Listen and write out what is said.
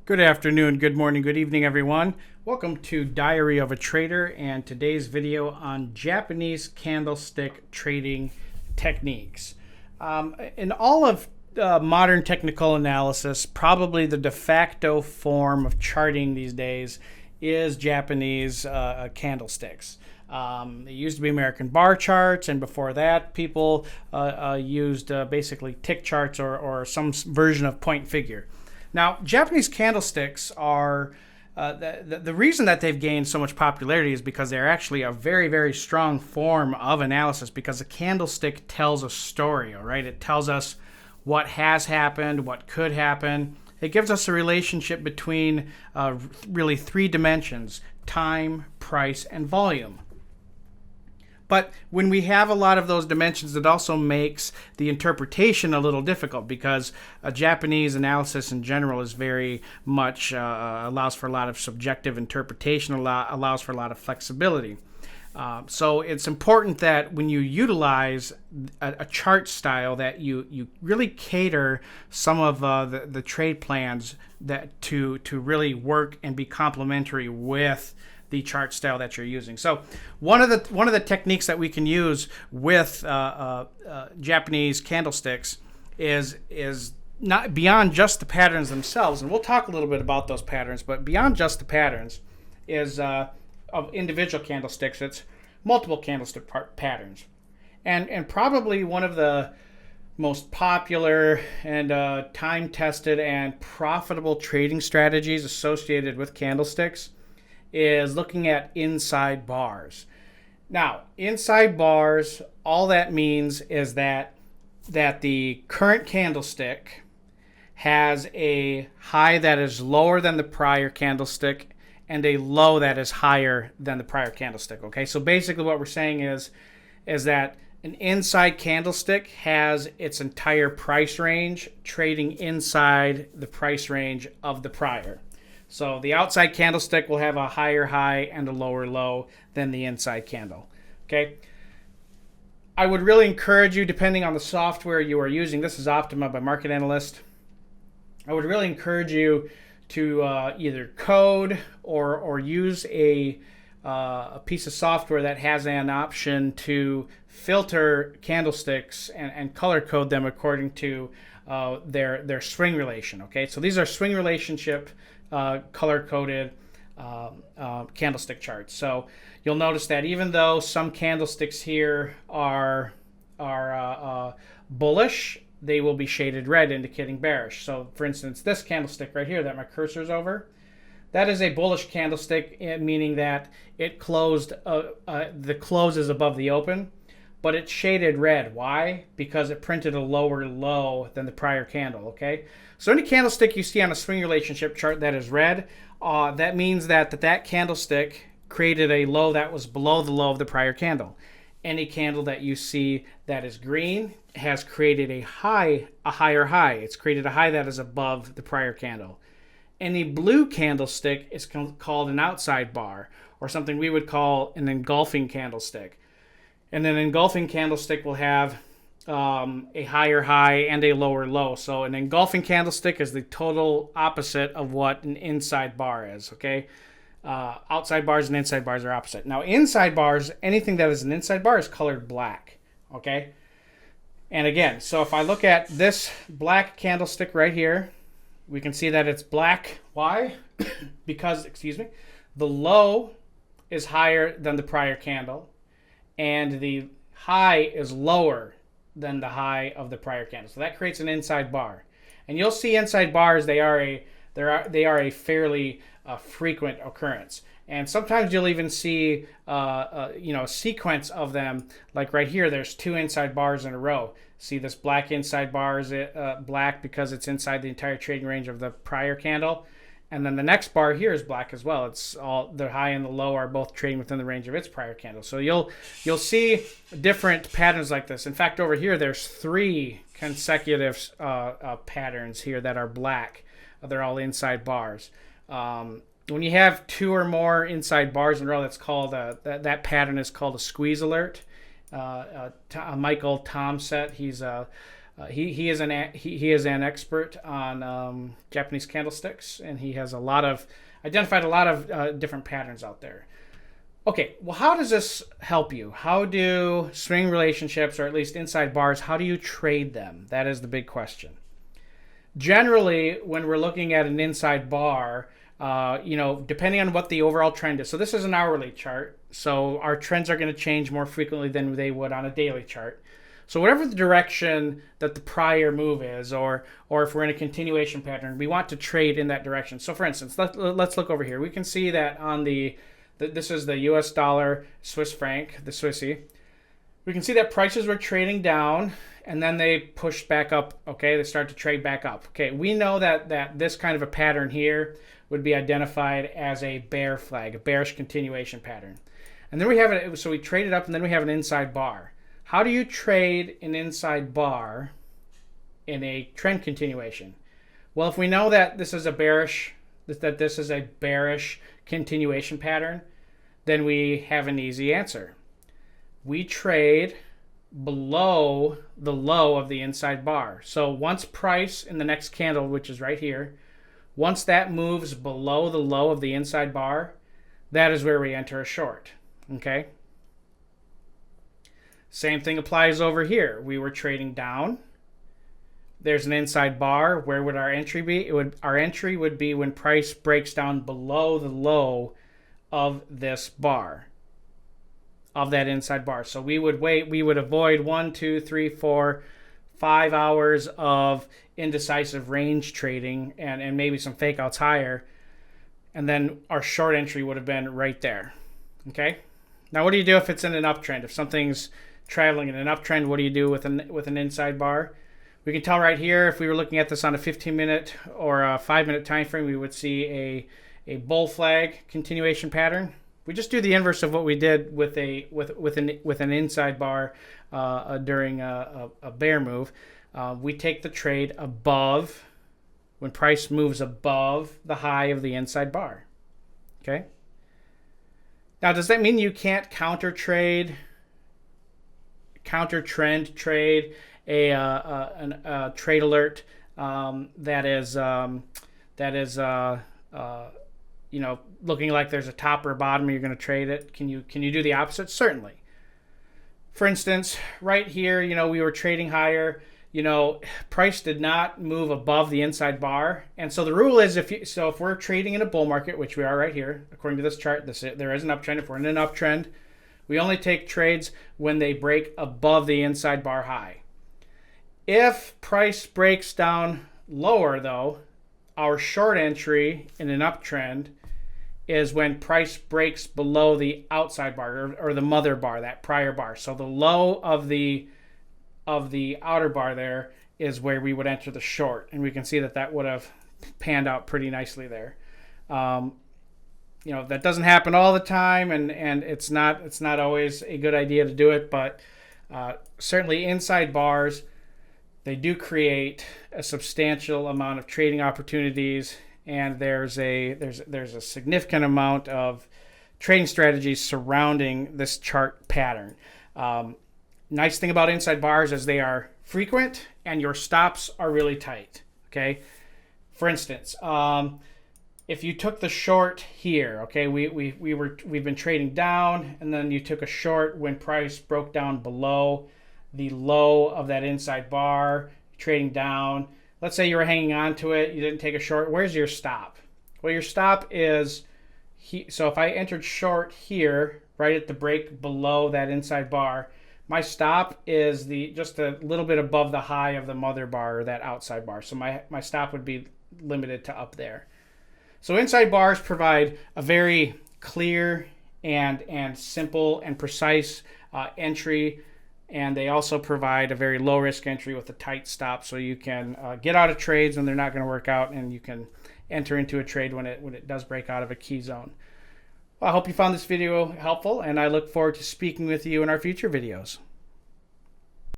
Good afternoon, good morning, good evening, everyone. Welcome to Diary of a Trader and today's video on Japanese candlestick trading techniques. In all of modern technical analysis, probably the de facto form of charting these days is Japanese candlesticks. It used to be American bar charts, and before that, people used basically tick charts or some version of point figure. Now, Japanese candlesticks are, the reason that they've gained so much popularity is because they're actually a very, very strong form of analysis because a candlestick tells a story, all right? It tells us what has happened, what could happen. It gives us a relationship between really three dimensions: time, price, and volume. But when we have a lot of those dimensions, it also makes the interpretation a little difficult because Japanese analysis in general is very much allows for a lot of subjective interpretation, allows for a lot of flexibility. So it's important that when you utilize a chart style that you really cater some of the trade plans that to really work and be complementary with the chart style that you're using. So one of the techniques that we can use with Japanese candlesticks is not beyond just the patterns themselves, and we'll talk a little bit about those patterns. But beyond just the patterns is of individual candlesticks. It's multiple candlestick patterns, and probably one of the most popular and time-tested and profitable trading strategies associated with candlesticks is looking at inside bars. Now, inside bars, all that means is that the current candlestick has a high that is lower than the prior candlestick and a low that is higher than the prior candlestick. Okay, so basically what we're saying is that an inside candlestick has its entire price range trading inside the price range of the prior. So the outside candlestick will have a higher high and a lower low than the inside candle. Okay. I would really encourage you, depending on the software you are using, this is Optima by Market Analyst. I would really encourage you to either code or use a piece of software that has an option to filter candlesticks and color code them according to their swing relation. Okay, so these are swing relationship color-coded candlestick charts. So you'll notice that even though some candlesticks here are bullish, they will be shaded red, indicating bearish. So, for instance, this candlestick right here that my cursor's over, that is a bullish candlestick, meaning that it closed. The close is above the open, but it's shaded red. Why? Because it printed a lower low than the prior candle. Okay. So any candlestick you see on a swing relationship chart that is red, that means that candlestick created a low that was below the low of the prior candle. Any candle that you see that is green has created a higher high. It's created a high that is above the prior candle. Any blue candlestick is called an outside bar, or something we would call an engulfing candlestick. And an engulfing candlestick will have a higher high and a lower low. So an engulfing candlestick is the total opposite of what an inside bar is. Okay, outside bars and inside bars are opposite. Now, inside bars, anything that is an inside bar is colored black. Okay, and again, so if I look at this black candlestick right here, we can see that it's black. Why? Because, the low is higher than the prior candle, and the high is lower than the high of the prior candle. So that creates an inside bar. And you'll see inside bars, they are a fairly frequent occurrence. And sometimes you'll even see a sequence of them. Like right here, there's two inside bars in a row. See, this black inside bar is black because it's inside the entire trading range of the prior candle. And then the next bar here is black as well. It's all the high and the low are both trading within the range of its prior candle. So you'll see different patterns like this. In fact, over here there's three consecutive patterns here that are black. They're all inside bars. When you have two or more inside bars in a row, that's called that pattern is called a squeeze alert. Michael Tomset, he's He is an expert on Japanese candlesticks, and he has identified a lot of different patterns out there. Okay, well, how does this help you? How do swing relationships, or at least inside bars, how do you trade them? That is the big question. Generally, when we're looking at an inside bar, depending on what the overall trend is. So this is an hourly chart, so our trends are going to change more frequently than they would on a daily chart. So whatever the direction that the prior move is, or if we're in a continuation pattern, we want to trade in that direction. So for instance, let's look over here. We can see that on this is the US dollar, Swiss franc, the Swissy. We can see that prices were trading down, and then they pushed back up. Okay, they start to trade back up. Okay, we know that this kind of a pattern here would be identified as a bear flag, a bearish continuation pattern. And then we have it, so we trade it up, and then we have an inside bar. How do you trade an inside bar in a trend continuation? Well, if we know that this is a bearish continuation pattern, then we have an easy answer. We trade below the low of the inside bar. So once price in the next candle, which is right here, once that moves below the low of the inside bar, that is where we enter a short. Okay? Same thing applies over here. We were trading down. There's an inside bar. Where would our entry be? Our entry would be when price breaks down below the low of this bar, of that inside bar. So we would avoid 1, 2, 3, 4, 5 hours of indecisive range trading and maybe some fake outs higher. And then our short entry would have been right there. Okay? Now what do you do if it's in an uptrend? If something's traveling in an uptrend, what do you do with an inside bar? We can tell right here, if we were looking at this on a 15-minute or a 5-minute time frame, we would see a bull flag continuation pattern. We just do the inverse of what we did with an inside bar during a bear move. We take the trade above, when price moves above the high of the inside bar. Okay. Now, does that mean you can't counter trend trade a trade alert that is looking like there's a top or a bottom, you're going to trade it? Can you do the opposite? Certainly. For instance, right here, we were trading higher. Price did not move above the inside bar, and so the rule is if we're trading in a bull market, which we are right here, according to this chart, there is an uptrend. If we're in an uptrend, we only take trades when they break above the inside bar high. If price breaks down lower, though, our short entry in an uptrend is when price breaks below the outside bar or the mother bar, that prior bar. So the low of the outer bar there is where we would enter the short, and we can see that would have panned out pretty nicely there. That doesn't happen all the time, and it's not always a good idea to do it, but certainly inside bars, they do create a substantial amount of trading opportunities, and there's a significant amount of trading strategies surrounding this chart pattern. Nice thing about inside bars is they are frequent and your stops are really tight. Okay, for instance, if you took the short here, okay, we've been trading down, and then you took a short when price broke down below the low of that inside bar, trading down. Let's say you were hanging on to it, you didn't take a short. Where's your stop? Well, your stop is so if I entered short here, right at the break below that inside bar, my stop is just a little bit above the high of the mother bar, or that outside bar. So my stop would be limited to up there. So inside bars provide a very clear and simple and precise entry, and they also provide a very low risk entry with a tight stop, so you can get out of trades when they're not going to work out, and you can enter into a trade when it does break out of a key zone. Well, I hope you found this video helpful, and I look forward to speaking with you in our future videos.